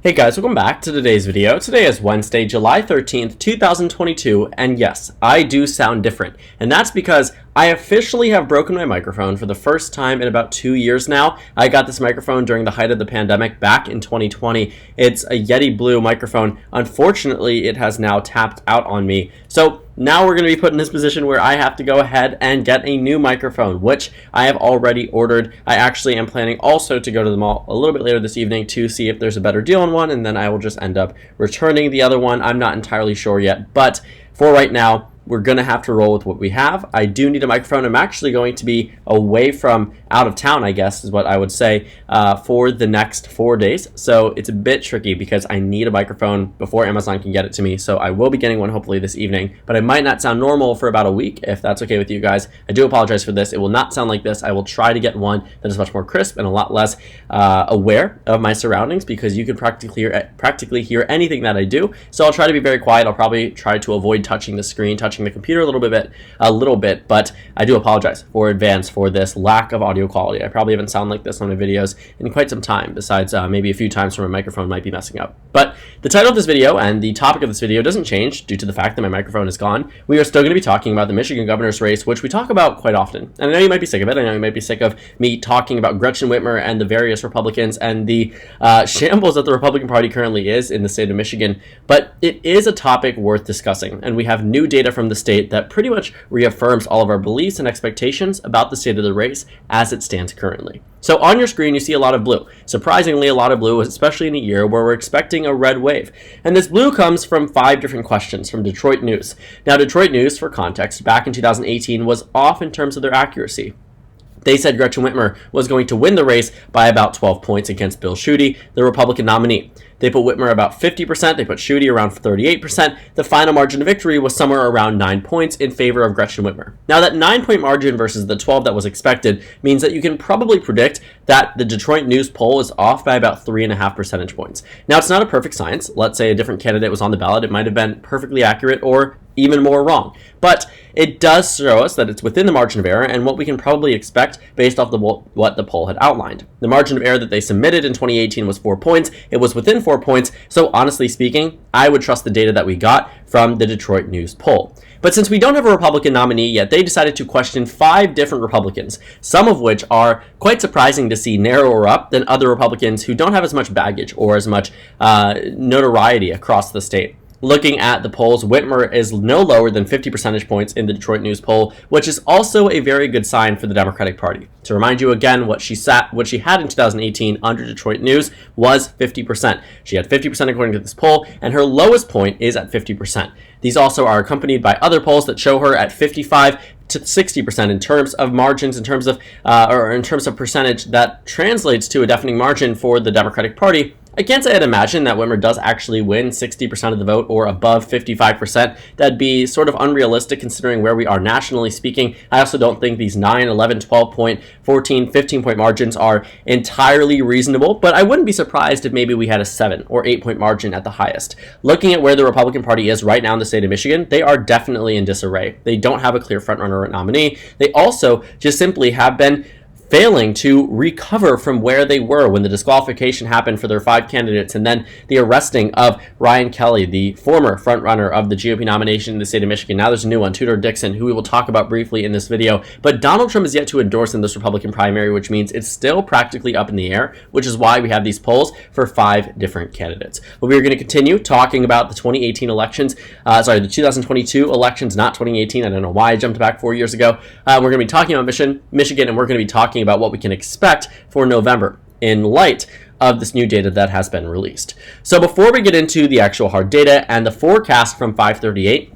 Hey guys, welcome back to today's video. Today is Wednesday, July 13th, 2022, and yes, I do sound different. And that's because I officially have broken my microphone for the first time in about 2 years now. I got this microphone during the height of the pandemic back in 2020. It's a Yeti Blue microphone. Unfortunately, it has now tapped out on me. So now we're going to be put in this position where I have to go ahead and get a new microphone, which I have already ordered. I actually am planning also to go to the mall a little bit later this evening to see if there's a better deal on one, and then I will just end up returning the other one. I'm not entirely sure yet, but for right now, we're going to have to roll with what we have. I do need a microphone. I'm actually going to be away from out of town, I guess is what I would say, for the next 4 days. So it's a bit tricky because I need a microphone before Amazon can get it to me. So I will be getting one hopefully this evening, but I might not sound normal for about a week if that's okay with you guys. I do apologize for this. It will not sound like this. I will try to get one that is much more crisp and a lot less aware of my surroundings, because you can practically hear anything that I do. So I'll try to be very quiet. I'll probably try to avoid touching the screen, touching the computer a little bit, but I do apologize for advance for this lack of audio quality. I probably haven't sounded like this on my videos in quite some time, besides maybe a few times where my microphone might be messing up. But the title of this video and the topic of this video doesn't change due to the fact that my microphone is gone. We are still going to be talking about the Michigan governor's race, which we talk about quite often. And I know you might be sick of it. I know you might be sick of me talking about Gretchen Whitmer and the various Republicans and the shambles that the Republican Party currently is in the state of Michigan. But it is a topic worth discussing, and we have new data from the state that pretty much reaffirms all of our beliefs and expectations about the state of the race as it stands currently. So on your screen, you see a lot of blue. Surprisingly, a lot of blue, especially in a year where we're expecting a red wave. And this blue comes from 5 different questions from Detroit News. Now, Detroit News, for context, back in 2018 was off in terms of their accuracy. They said Gretchen Whitmer was going to win the race by about 12 points against Bill Schuette, the Republican nominee. They put Whitmer about 50%, they put Schuette around 38%. The final margin of victory was somewhere around 9 points in favor of Gretchen Whitmer. Now, that 9-point margin versus the 12 that was expected means that you can probably predict that the Detroit News poll is off by about 3.5 percentage points. Now, it's not a perfect science. Let's say a different candidate was on the ballot. It might have been perfectly accurate or even more wrong. But it does show us that it's within the margin of error and what we can probably expect based off what the poll had outlined. The margin of error that they submitted in 2018 was 4 points. It was within 4 points. So honestly speaking, I would trust the data that we got from the Detroit News poll. But since we don't have a Republican nominee yet, they decided to question 5 different Republicans, some of which are quite surprising to see narrower up than other Republicans who don't have as much baggage or as much notoriety across the state. Looking at the polls, Whitmer is no lower than 50 percentage points in the Detroit News poll, which is also a very good sign for the Democratic Party. To remind you again, what she had in 2018 under Detroit News was 50%. She had 50% according to this poll, and her lowest point is at 50%. These also are accompanied by other polls that show her at 55 to 60% in terms of margins, in terms of percentage. That translates to a deafening margin for the Democratic Party. I can't say I'd imagine that Whitmer does actually win 60% of the vote or above 55%. That'd be sort of unrealistic considering where we are nationally speaking. I also don't think these 9, 11, 12 point, 14, 15 point margins are entirely reasonable, but I wouldn't be surprised if maybe we had a 7 or 8 point margin at the highest. Looking at where the Republican Party is right now in the state of Michigan, they are definitely in disarray. They don't have a clear frontrunner nominee. They also just simply have been failing to recover from where they were when the disqualification happened for their 5 candidates, and then the arresting of Ryan Kelly, the former frontrunner of the GOP nomination in the state of Michigan. Now there's a new one, Tudor Dixon, who we will talk about briefly in this video. But Donald Trump is yet to endorse in this Republican primary, which means it's still practically up in the air, which is why we have these polls for 5 different candidates. But we are going to continue talking about the 2018 elections, the 2022 elections, not 2018. I don't know why I jumped back 4 years ago. We're going to be talking about Michigan, and we're going to be talking about what we can expect for November in light of this new data that has been released. So before we get into the actual hard data and the forecast from FiveThirtyEight,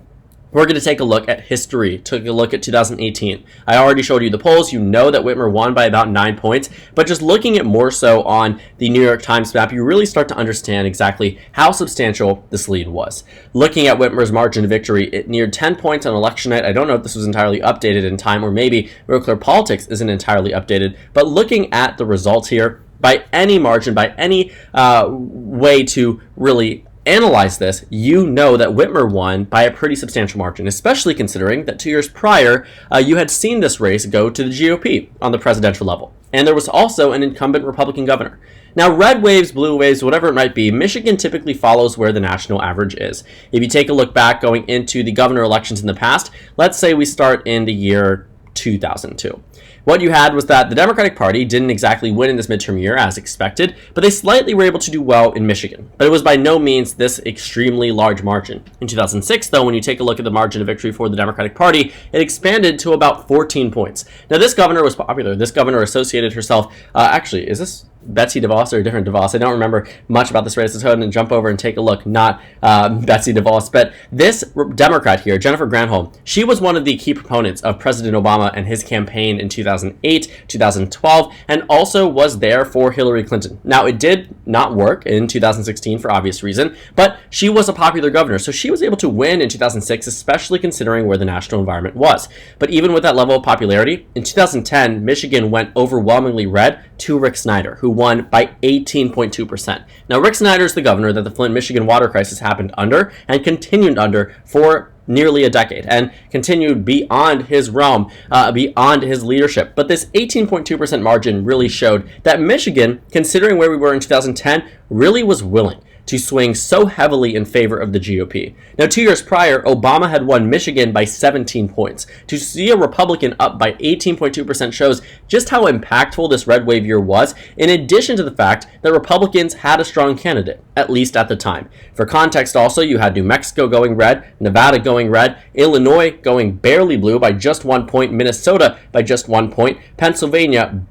we're going to take a look at history, take a look at 2018. I already showed you the polls. You know that Whitmer won by about 9 points, but just looking at more so on the New York Times map, you really start to understand exactly how substantial this lead was. Looking at Whitmer's margin of victory, it neared 10 points on election night. I don't know if this was entirely updated in time, or maybe Real Clear Politics isn't entirely updated, but looking at the results here, by any margin, by any way to really analyze this, you know that Whitmer won by a pretty substantial margin, especially considering that 2 years prior, you had seen this race go to the GOP on the presidential level. And there was also an incumbent Republican governor. Now, red waves, blue waves, whatever it might be, Michigan typically follows where the national average is. If you take a look back going into the governor elections in the past, let's say we start in the year 2002. What you had was that the Democratic Party didn't exactly win in this midterm year as expected, but they slightly were able to do well in Michigan. But it was by no means this extremely large margin. In 2006, though, when you take a look at the margin of victory for the Democratic Party, it expanded to about 14 points. Now, this governor was popular. This governor associated herself, actually, is this Betsy DeVos or a different DeVos? I don't remember much about this race. Let's go ahead and jump over and take a look. Not Betsy DeVos, but this Democrat here, Jennifer Granholm, she was one of the key proponents of President Obama and his campaign in 2008, 2012, and also was there for Hillary Clinton. Now, it did not work in 2016 for obvious reason, but she was a popular governor, so she was able to win in 2006, especially considering where the national environment was. But even with that level of popularity, in 2010, Michigan went overwhelmingly red to Rick Snyder, who won by 18.2%. Now, Rick Snyder is the governor that the Flint, Michigan water crisis happened under and continued under for nearly a decade and continued beyond his realm, beyond his leadership. But this 18.2% margin really showed that Michigan, considering where we were in 2010, really was willing to swing so heavily in favor of the GOP. Now, 2 years prior, Obama had won Michigan by 17 points. To see a Republican up by 18.2% shows just how impactful this red wave year was, in addition to the fact that Republicans had a strong candidate, at least at the time. For context also, you had New Mexico going red, Nevada going red, Illinois going barely blue by just 1 point, Minnesota by just 1 point, Pennsylvania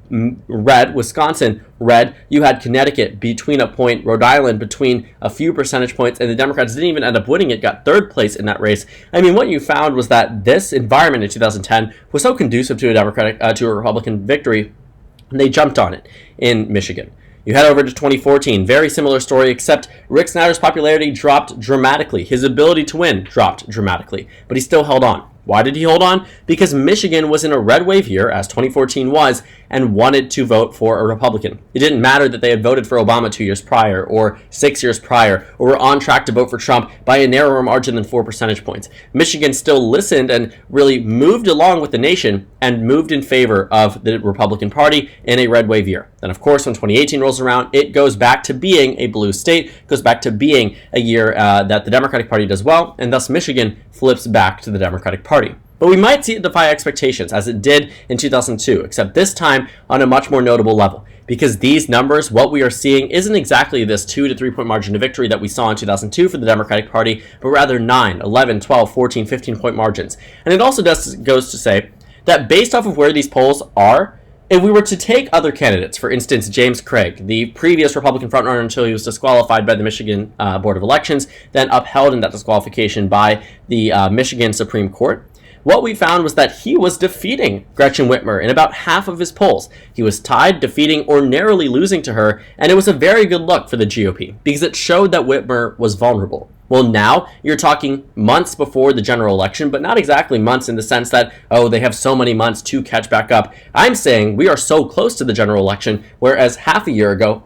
red, Wisconsin red, you had Connecticut between a point, Rhode Island between a few percentage points, and the Democrats didn't even end up winning it, got third place in that race. I mean, what you found was that this environment in 2010 was so conducive to a Republican victory, and they jumped on it in Michigan. You head over to 2014, very similar story, except Rick Snyder's popularity dropped dramatically. His ability to win dropped dramatically, but he still held on. Why did he hold on? Because Michigan was in a red wave year, as 2014 was, and wanted to vote for a Republican. It didn't matter that they had voted for Obama 2 years prior, or 6 years prior, or were on track to vote for Trump by a narrower margin than 4 percentage points. Michigan still listened and really moved along with the nation and moved in favor of the Republican Party in a red wave year. Then, of course, when 2018 rolls around, it goes back to being a blue state, goes back to being a year that the Democratic Party does well, and thus Michigan flips back to the Democratic Party. But we might see it defy expectations, as it did in 2002, except this time on a much more notable level. Because these numbers, what we are seeing, isn't exactly this 2 to 3 point margin of victory that we saw in 2002 for the Democratic Party, but rather 9, 11, 12, 14, 15 point margins. And it also goes to say that based off of where these polls are, if we were to take other candidates, for instance, James Craig, the previous Republican frontrunner until he was disqualified by the Michigan Board of Elections, then upheld in that disqualification by the Michigan Supreme Court, what we found was that he was defeating Gretchen Whitmer in about half of his polls. He was tied, defeating, or narrowly losing to her, and it was a very good look for the GOP because it showed that Whitmer was vulnerable. Well, now you're talking months before the general election, but not exactly months in the sense that, oh, they have so many months to catch back up. I'm saying we are so close to the general election, whereas half a year ago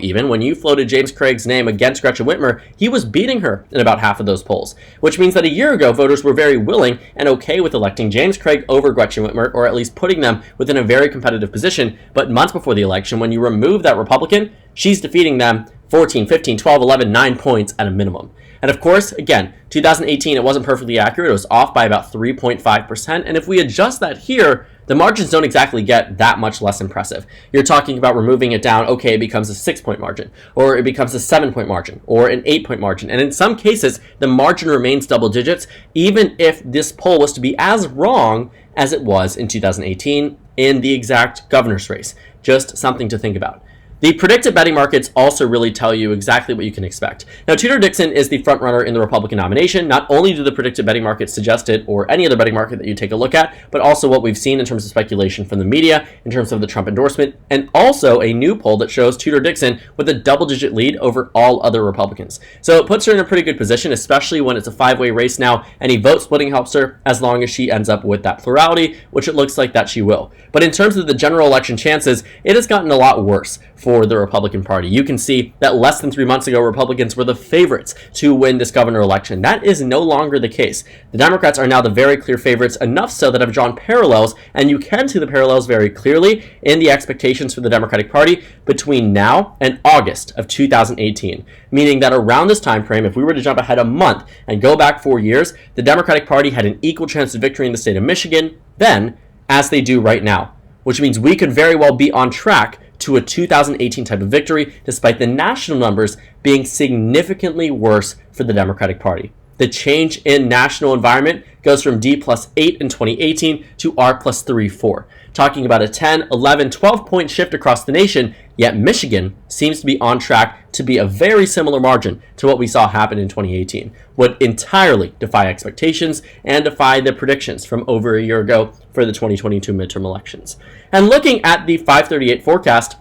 even, when you floated James Craig's name against Gretchen Whitmer, he was beating her in about half of those polls, which means that a year ago, voters were very willing and okay with electing James Craig over Gretchen Whitmer, or at least putting them within a very competitive position. But months before the election, when you remove that Republican, she's defeating them 14, 15, 12, 11, 9 points at a minimum. And of course, again, 2018, it wasn't perfectly accurate. It was off by about 3.5%. And if we adjust that here, the margins don't exactly get that much less impressive. You're talking about removing it down, okay, it becomes a 6-point margin, or it becomes a 7-point margin, or an 8-point margin. And in some cases, the margin remains double digits, even if this poll was to be as wrong as it was in 2018 in the exact governor's race. Just something to think about. The predicted betting markets also really tell you exactly what you can expect. Now, Tudor Dixon is the frontrunner in the Republican nomination. Not only do the predicted betting markets suggest it, or any other betting market that you take a look at, but also what we've seen in terms of speculation from the media, in terms of the Trump endorsement, and also a new poll that shows Tudor Dixon with a double-digit lead over all other Republicans. So it puts her in a pretty good position, especially when it's a 5-way race now. Any vote splitting helps her as long as she ends up with that plurality, which it looks like that she will. But in terms of the general election chances, it has gotten a lot worse for the Republican Party. You can see that less than 3 months ago, Republicans were the favorites to win this governor election. That is no longer the case. The Democrats are now the very clear favorites, enough so that I've drawn parallels, and you can see the parallels very clearly in the expectations for the Democratic Party between now and August of 2018, meaning that around this time frame, if we were to jump ahead a month and go back 4 years, the Democratic Party had an equal chance of victory in the state of Michigan then as they do right now, which means we could very well be on track to a 2018 type of victory, despite the national numbers being significantly worse for the Democratic Party. The change in national environment goes from D+8 in 2018 to R+3-4, talking about a 10, 11, 12-point shift across the nation, yet Michigan seems to be on track to be a very similar margin to what we saw happen in 2018, would entirely defy expectations and defy the predictions from over a year ago for the 2022 midterm elections. And looking at the 538 forecast,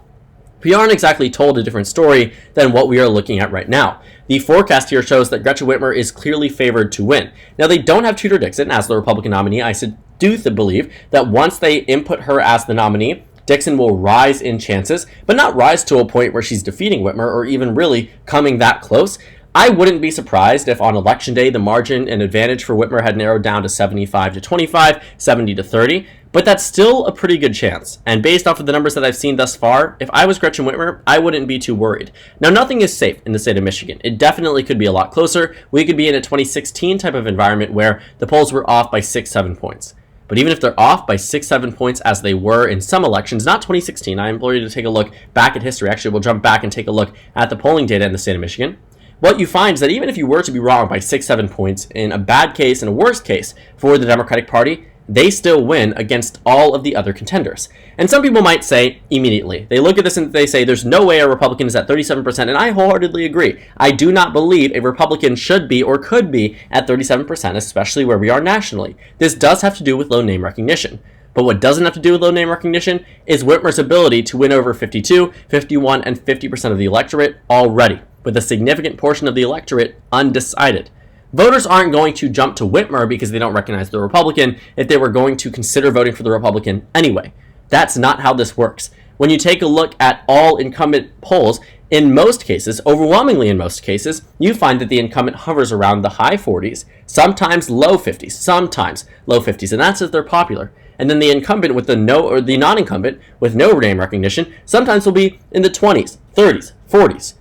we aren't exactly told a different story than what we are looking at right now. The forecast here shows that Gretchen Whitmer is clearly favored to win. Now, they don't have Tudor Dixon as the Republican nominee. I do believe that once they input her as the nominee, Dixon will rise in chances, but not rise to a point where she's defeating Whitmer or even really coming that close. I wouldn't be surprised if on election day the margin and advantage for Whitmer had narrowed down to 75 to 25, 70 to 30, but that's still a pretty good chance. And based off of the numbers that I've seen thus far, if I was Gretchen Whitmer, I wouldn't be too worried. Now, nothing is safe in the state of Michigan. It definitely could be a lot closer. We could be in a 2016 type of environment where the polls were off by 6-7 points. But even if they're off by 6-7 points as they were in some elections, not 2016, I implore you to take a look back at history. Actually, we'll jump back and take a look at the polling data in the state of Michigan. What you find is that even if you were to be wrong by 6-7 points, in a bad case and a worst case for the Democratic Party, they still win against all of the other contenders. And some people might say immediately, they look at this and they say there's no way a Republican is at 37%, and I wholeheartedly agree. I do not believe a Republican should be or could be at 37%, especially where we are nationally. This does have to do with low name recognition. But what doesn't have to do with low name recognition is Whitmer's ability to win over 52, 51, and 50% of the electorate already, with a significant portion of the electorate undecided. Voters aren't going to jump to Whitmer because they don't recognize the Republican if they were going to consider voting for the Republican anyway. That's not how this works. When you take a look at all incumbent polls, in most cases, overwhelmingly in most cases, you find that the incumbent hovers around the high 40s, sometimes low 50s, sometimes low 50s, and that's if they're popular. And then the incumbent with the non-incumbent with no name recognition sometimes will be in the 20s, 30s, 40s.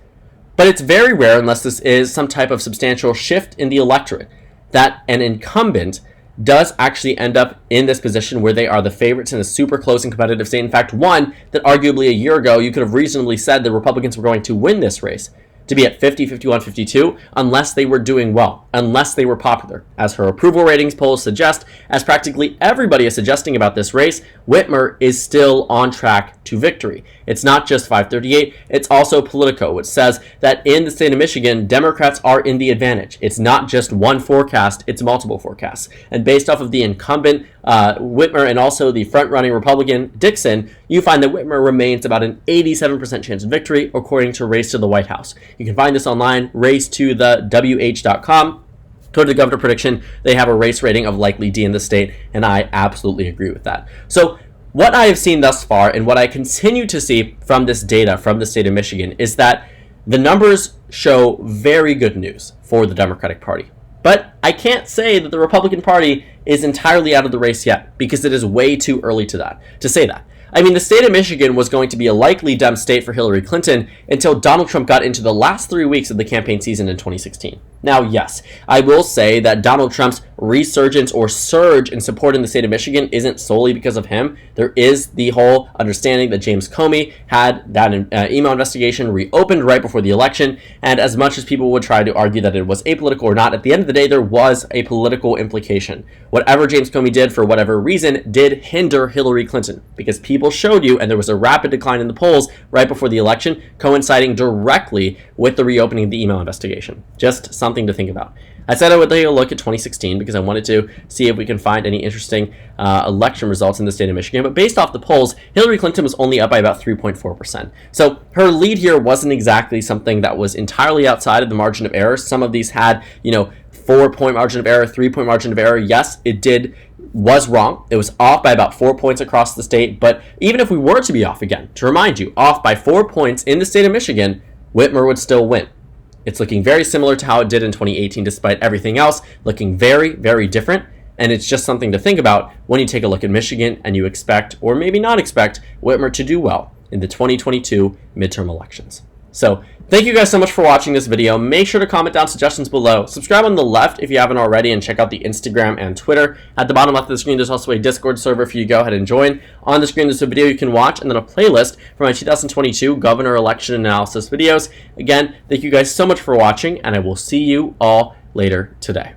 But it's very rare, unless this is some type of substantial shift in the electorate, that an incumbent does actually end up in this position where they are the favorites in a super close and competitive state. In fact, one that arguably a year ago you could have reasonably said the Republicans were going to win this race, to be at 50, 51, 52, unless they were doing well, unless they were popular. As her approval ratings polls suggest, as practically everybody is suggesting about this race, Whitmer is still on track to victory. It's not just 538, it's also Politico, which says that in the state of Michigan, Democrats are in the advantage. It's not just one forecast, it's multiple forecasts. And based off of the incumbent Whitmer and also the front-running Republican Dixon, you find that Whitmer remains about an 87% chance of victory, according to Race to the White House. You can find this online, racetothewh.com. Go to the governor prediction. They have a race rating of likely D in the state, and I absolutely agree with that. So what I have seen thus far, and what I continue to see from this data from the state of Michigan, is that the numbers show very good news for the Democratic Party. But I can't say that the Republican Party is entirely out of the race yet, because it is way too early to say that. I mean, the state of Michigan was going to be a likely Dem state for Hillary Clinton until Donald Trump got into the last 3 weeks of the campaign season in 2016. Now, yes, I will say that Donald Trump's resurgence or surge in support in the state of Michigan isn't solely because of him. There is the whole understanding that James Comey had that email investigation reopened right before the election, and as much as people would try to argue that it was apolitical or not, at the end of the day, there was a political implication. Whatever James Comey did, for whatever reason, did hinder Hillary Clinton, because people showed you, and there was a rapid decline in the polls right before the election, coinciding directly with the reopening of the email investigation. Just something to think about. I said I would take a look at 2016 because I wanted to see if we can find any interesting election results in the state of Michigan. But based off the polls, Hillary Clinton was only up by about 3.4%. So her lead here wasn't exactly something that was entirely outside of the margin of error. Some of these had, 4-point margin of error, 3-point margin of error. Yes, it was wrong. It was off by about 4 points across the state. But even if we were to be off again, to remind you, off by 4 points in the state of Michigan, Whitmer would still win. It's looking very similar to how it did in 2018, despite everything else looking very, very different. And it's just something to think about when you take a look at Michigan and you expect, or maybe not expect, Whitmer to do well in the 2022 midterm elections. So thank you guys so much for watching this video. Make sure to comment down suggestions below. Subscribe on the left if you haven't already, and check out the Instagram and Twitter. At the bottom left of the screen, there's also a Discord server for you to go ahead and join. On the screen, there's a video you can watch, and then a playlist for my 2022 governor election analysis videos. Again, thank you guys so much for watching, and I will see you all later today.